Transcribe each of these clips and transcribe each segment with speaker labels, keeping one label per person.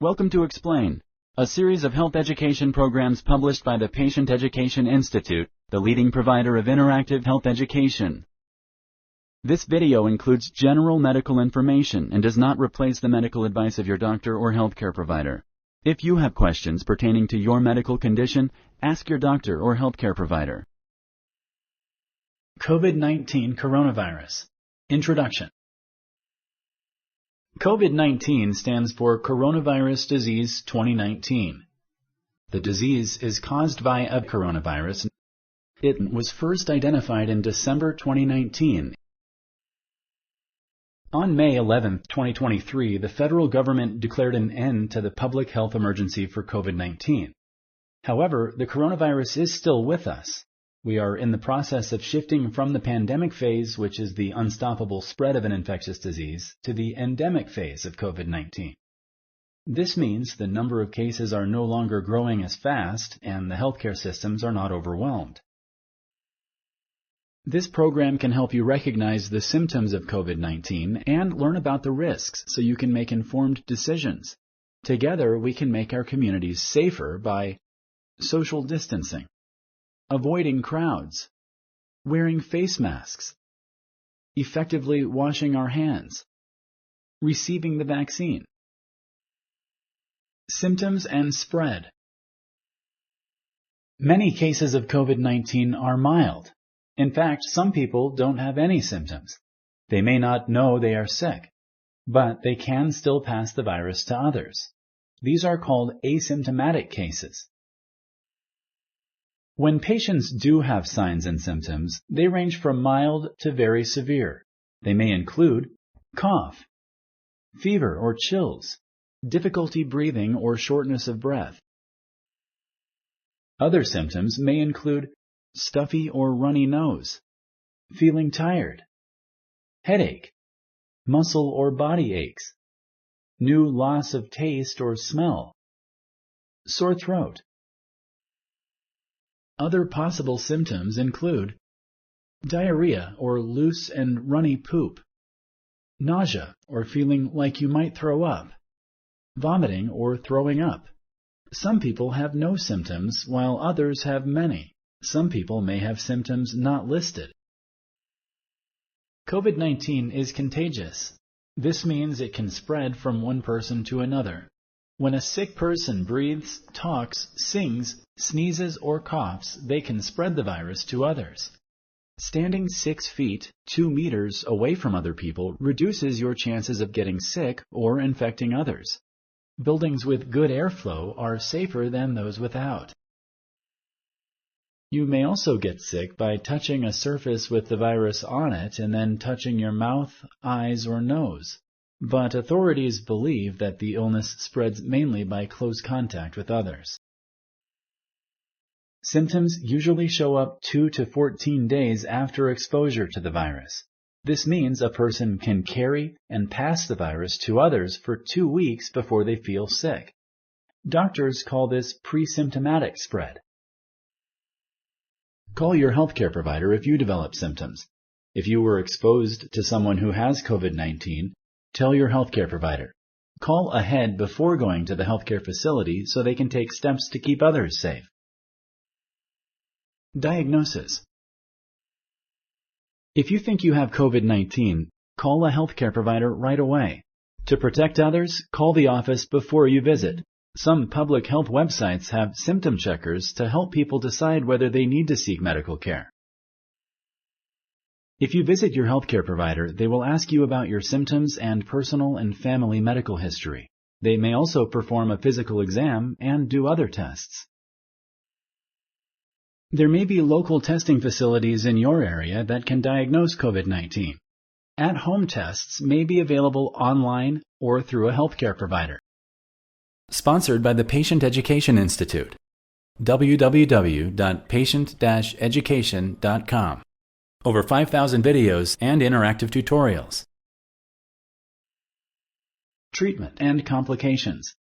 Speaker 1: Welcome to Explain, a series of health education programs published by the Patient Education Institute, the leading provider of interactive health education. This video includes general medical information and does not replace the medical advice of your doctor or healthcare provider. If you have questions pertaining to your medical condition, ask your doctor or healthcare provider.
Speaker 2: COVID-19 coronavirus. Introduction. COVID-19 stands for Coronavirus Disease 2019. The disease is caused by a coronavirus. It was first identified in December 2019. On May 11, 2023, the federal government declared an end to the public health emergency for COVID-19. However, the coronavirus is still with us. We are in the process of shifting from the pandemic phase, which is the unstoppable spread of an infectious disease, to the endemic phase of COVID-19. This means the number of cases are no longer growing as fast and the healthcare systems are not overwhelmed. This program can help you recognize the symptoms of COVID-19 and learn about the risks so you can make informed decisions. Together, we can make our communities safer by social distancing, avoiding crowds, wearing face masks, effectively washing our hands, receiving the vaccine. Symptoms and spread. Many cases of COVID-19 are mild. In fact, some people don't have any symptoms. They may not know they are sick, but they can still pass the virus to others. These are called asymptomatic cases. When patients do have signs and symptoms, they range from mild to very severe. They may include cough, fever or chills, difficulty breathing or shortness of breath. Other symptoms may include stuffy or runny nose, feeling tired, headache, muscle or body aches, new loss of taste or smell, sore throat. Other possible symptoms include diarrhea or loose and runny poop, nausea or feeling like you might throw up, vomiting or throwing up. Some people have no symptoms while others have many. Some people may have symptoms not listed. COVID-19 is contagious. This means it can spread from one person to another. When a sick person breathes, talks, sings, sneezes, or coughs, they can spread the virus to others. Standing 6 feet, 2 meters away from other people reduces your chances of getting sick or infecting others. Buildings with good airflow are safer than those without. You may also get sick by touching a surface with the virus on it and then touching your mouth, eyes, or nose. But authorities believe that the illness spreads mainly by close contact with others. Symptoms usually show up 2 to 14 days after exposure to the virus. This means a person can carry and pass the virus to others for 2 weeks before they feel sick. Doctors call this pre-symptomatic spread. Call your healthcare provider if you develop symptoms. If you were exposed to someone who has COVID-19, tell your healthcare provider. Call ahead before going to the healthcare facility so they can take steps to keep others safe. Diagnosis. If you think you have COVID-19, call a healthcare provider right away. To protect others, call the office before you visit. Some public health websites have symptom checkers to help people decide whether they need to seek medical care. If you visit your healthcare provider, they will ask you about your symptoms and personal and family medical history. They may also perform a physical exam and do other tests. There may be local testing facilities in your area that can diagnose COVID-19. At-home tests may be available online or through a healthcare provider. Sponsored by the Patient Education Institute. www.patient-education.com. Over 5,000 videos and interactive tutorials. Treatment and complications.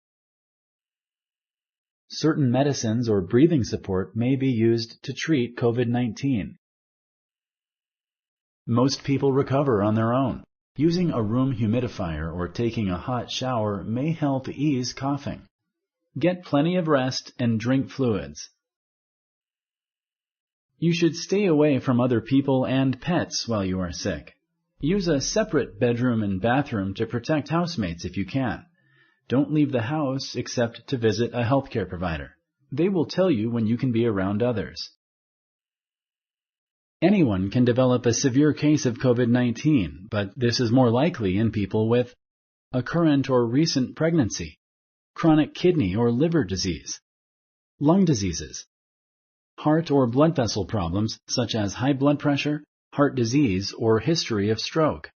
Speaker 2: Certain medicines or breathing support may be used to treat COVID-19. Most people recover on their own. Using a room humidifier or taking a hot shower may help ease coughing. Get plenty of rest and drink fluids. You should stay away from other people and pets while you are sick. Use a separate bedroom and bathroom to protect housemates if you can. Don't leave the house except to visit a healthcare provider. They will tell you when you can be around others. Anyone can develop a severe case of COVID-19, but this is more likely in people with a current or recent pregnancy, chronic kidney or liver disease, lung diseases, heart or blood vessel problems such as high blood pressure, heart disease, or history of stroke,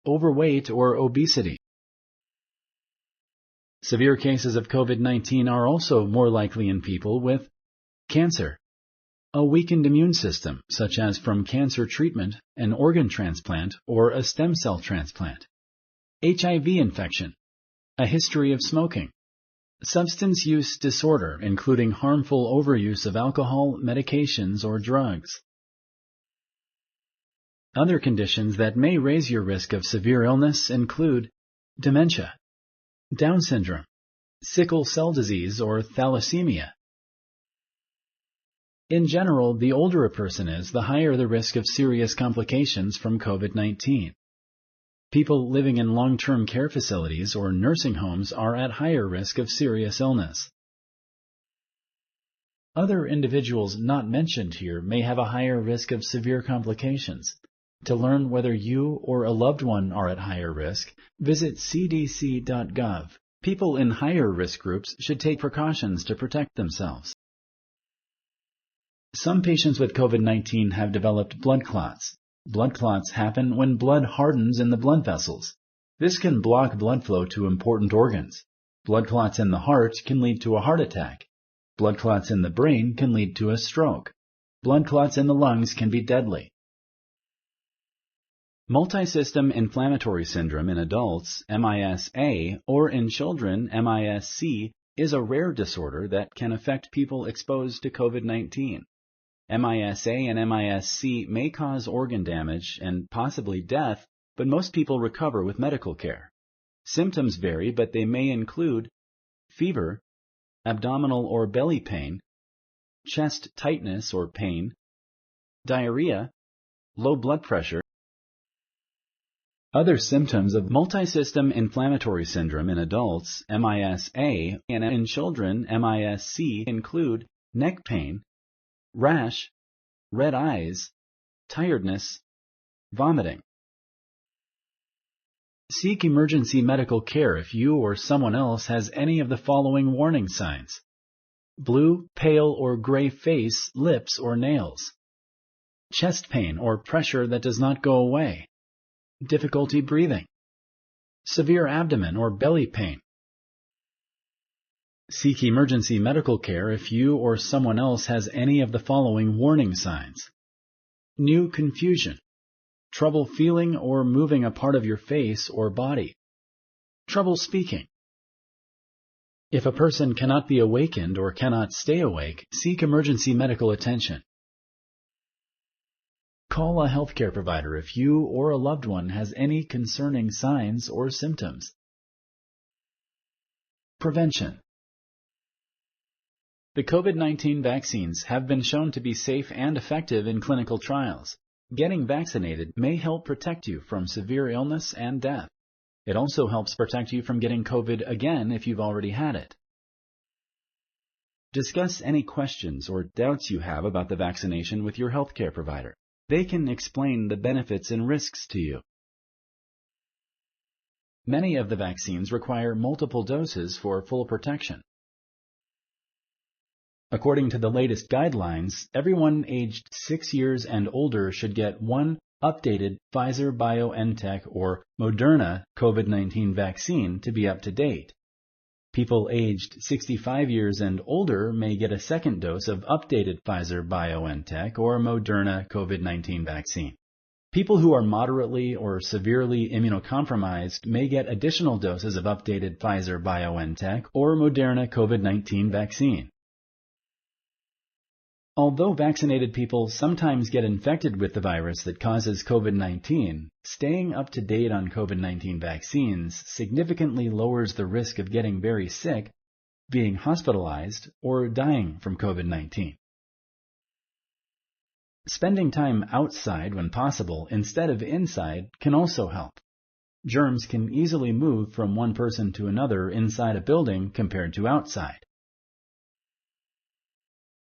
Speaker 2: overweight or obesity. Severe cases of COVID-19 are also more likely in people with cancer, a weakened immune system, such as from cancer treatment, an organ transplant, or a stem cell transplant, HIV infection, a history of smoking, substance use disorder, including harmful overuse of alcohol, medications, or drugs. Other conditions that may raise your risk of severe illness include dementia, Down syndrome, sickle cell disease, or thalassemia. In general, the older a person is, the higher the risk of serious complications from COVID-19. People living in long-term care facilities or nursing homes are at higher risk of serious illness. Other individuals not mentioned here may have a higher risk of severe complications. To learn whether you or a loved one are at higher risk, visit cdc.gov. People in higher risk groups should take precautions to protect themselves. Some patients with COVID-19 have developed blood clots. Blood clots happen when blood hardens in the blood vessels. This can block blood flow to important organs. Blood clots in the heart can lead to a heart attack. Blood clots in the brain can lead to a stroke. Blood clots in the lungs can be deadly. Multisystem inflammatory syndrome in adults, MIS-A, or in children, MIS-C, is a rare disorder that can affect people exposed to COVID-19. MIS-A and MIS-C may cause organ damage and possibly death, but most people recover with medical care. Symptoms vary, but they may include fever, abdominal or belly pain, chest tightness or pain, diarrhea, low blood pressure. Other symptoms of multisystem inflammatory syndrome in adults, MIS-A, and in children, MIS-C, include neck pain, rash, red eyes, tiredness, vomiting. Seek emergency medical care if you or someone else has any of the following warning signs: blue, pale, or gray face, lips, or nails, chest pain or pressure that does not go away, difficulty breathing, severe abdomen or belly pain. Seek emergency medical care if you or someone else has any of the following warning signs: new confusion, trouble feeling or moving a part of your face or body, trouble speaking. If a person cannot be awakened or cannot stay awake, seek emergency medical attention. Call a healthcare provider if you or a loved one has any concerning signs or symptoms. Prevention. The COVID-19 vaccines have been shown to be safe and effective in clinical trials. Getting vaccinated may help protect you from severe illness and death. It also helps protect you from getting COVID again if you've already had it. Discuss any questions or doubts you have about the vaccination with your healthcare provider. They can explain the benefits and risks to you. Many of the vaccines require multiple doses for full protection. According to the latest guidelines, everyone aged 6 years and older should get one updated Pfizer-BioNTech or Moderna COVID-19 vaccine to be up to date. People aged 65 years and older may get a second dose of updated Pfizer-BioNTech or Moderna COVID-19 vaccine. People who are moderately or severely immunocompromised may get additional doses of updated Pfizer-BioNTech or Moderna COVID-19 vaccine. Although vaccinated people sometimes get infected with the virus that causes COVID-19, staying up to date on COVID-19 vaccines significantly lowers the risk of getting very sick, being hospitalized, or dying from COVID-19. Spending time outside when possible instead of inside can also help. Germs can easily move from one person to another inside a building compared to outside.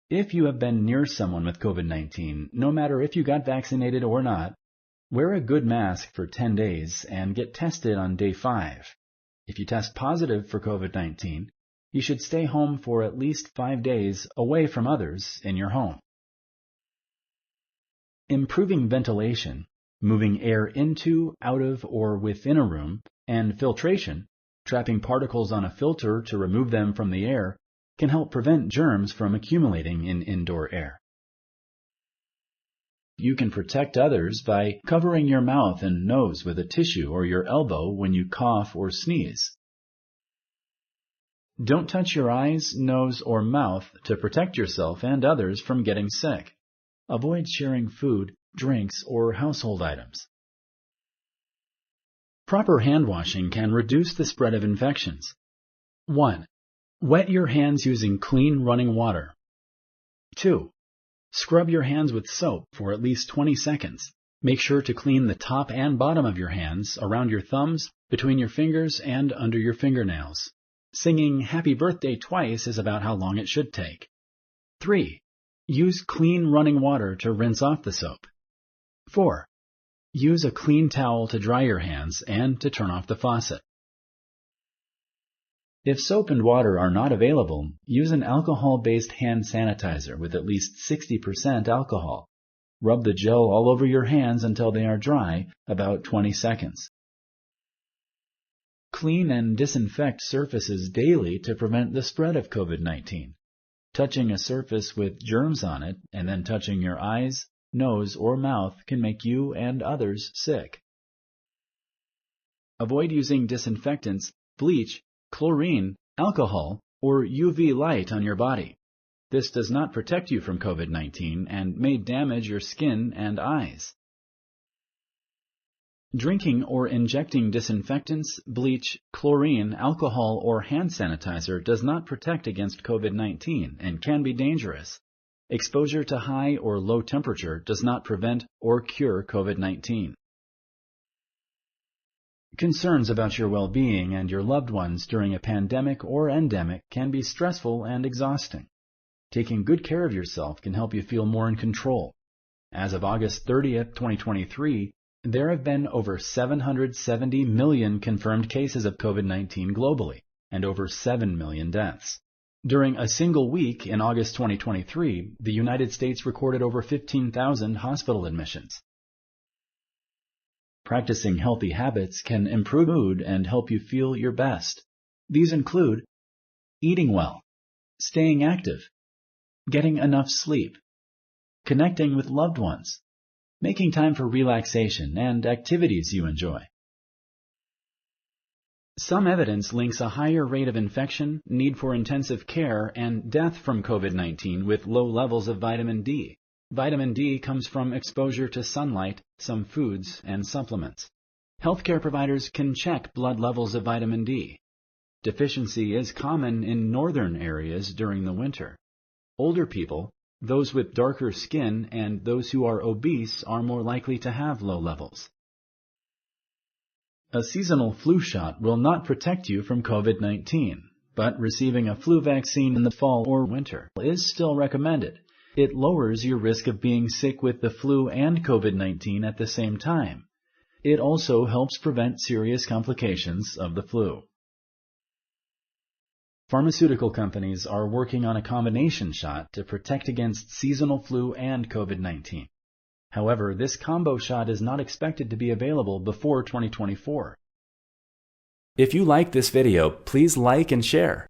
Speaker 2: If you have been near someone with COVID-19, no matter if you got vaccinated or not, wear a good mask for 10 days and get tested on day 5. If you test positive for COVID-19, you should stay home for at least 5 days away from others in your home. Improving ventilation, moving air into, out of, or within a room, and filtration, trapping particles on a filter to remove them from the air, can help prevent germs from accumulating in indoor air. You can protect others by covering your mouth and nose with a tissue or your elbow when you cough or sneeze. Don't touch your eyes, nose, or mouth to protect yourself and others from getting sick. Avoid sharing food, drinks, or household items. Proper hand washing can reduce the spread of infections. 1. Wet your hands using clean running water. 2. Scrub your hands with soap for at least 20 seconds. Make sure to clean the top and bottom of your hands, around your thumbs, between your fingers, and under your fingernails. Singing Happy Birthday twice is about how long it should take. 3. Use clean running water to rinse off the soap. 4. Use a clean towel to dry your hands and to turn off the faucet. If soap and water are not available, use an alcohol-based hand sanitizer with at least 60% alcohol. Rub the gel all over your hands until they are dry, about 20 seconds. Clean and disinfect surfaces daily to prevent the spread of COVID-19. Touching a surface with germs on it and then touching your eyes, nose, or mouth can make you and others sick. Avoid using disinfectants, bleach, chlorine, alcohol, or UV light on your body. This does not protect you from COVID-19 and may damage your skin and eyes. Drinking or injecting disinfectants, bleach, chlorine, alcohol, or hand sanitizer does not protect against COVID-19 and can be dangerous. Exposure to high or low temperature does not prevent or cure COVID-19. Concerns about your well-being and your loved ones during a pandemic or endemic can be stressful and exhausting. Taking good care of yourself can help you feel more in control. As of August 30th, 2023, there have been over 770 million confirmed cases of COVID-19 globally, and over 7 million deaths. During a single week in August 2023, the United States recorded over 15,000 hospital admissions. Practicing healthy habits can improve mood and help you feel your best. These include eating well, staying active, getting enough sleep, connecting with loved ones, making time for relaxation and activities you enjoy. Some evidence links a higher rate of infection, need for intensive care, and death from COVID-19 with low levels of vitamin D. Vitamin D comes from exposure to sunlight, some foods, and supplements. Healthcare providers can check blood levels of vitamin D. Deficiency is common in northern areas during the winter. Older people, those with darker skin, and those who are obese are more likely to have low levels. A seasonal flu shot will not protect you from COVID-19, but receiving a flu vaccine in the fall or winter is still recommended. It lowers your risk of being sick with the flu and COVID-19 at the same time. It also helps prevent serious complications of the flu. Pharmaceutical companies are working on a combination shot to protect against seasonal flu and COVID-19. However, this combo shot is not expected to be available before 2024.
Speaker 1: If you like this video, please like and share.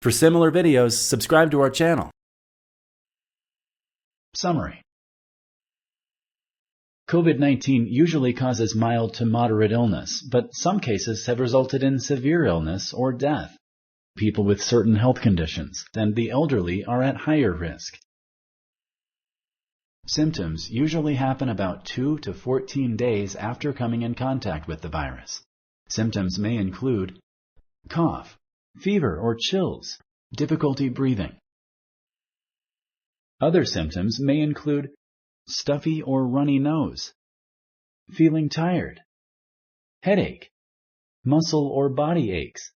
Speaker 1: For similar videos, subscribe to our channel.
Speaker 2: Summary. COVID-19 usually causes mild to moderate illness, but some cases have resulted in severe illness or death. People with certain health conditions and the elderly are at higher risk. Symptoms usually happen about 2 to 14 days after coming in contact with the virus. Symptoms may include cough, fever or chills, difficulty breathing. Other symptoms may include stuffy or runny nose, feeling tired, headache, muscle or body aches,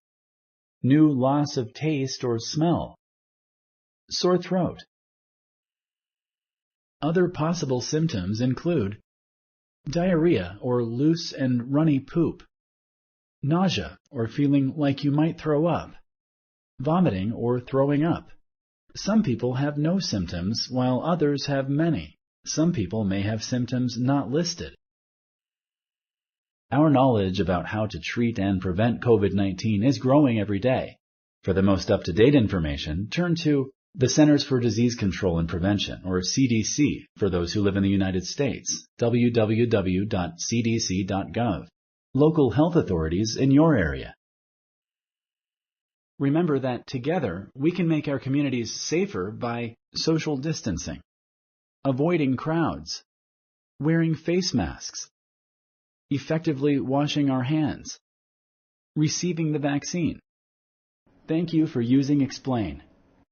Speaker 2: new loss of taste or smell, sore throat. Other possible symptoms include diarrhea or loose and runny poop, nausea or feeling like you might throw up, vomiting or throwing up. Some people have no symptoms while others have many. Some people may have symptoms not listed. Our knowledge about how to treat and prevent COVID-19 is growing every day. For the most up-to-date information, turn to the Centers for Disease Control and Prevention, or CDC, for those who live in the United States, www.cdc.gov. Local health authorities in your area. Remember that together we can make our communities safer by social distancing, avoiding crowds, wearing face masks, effectively washing our hands, receiving the vaccine. Thank you for using Explain.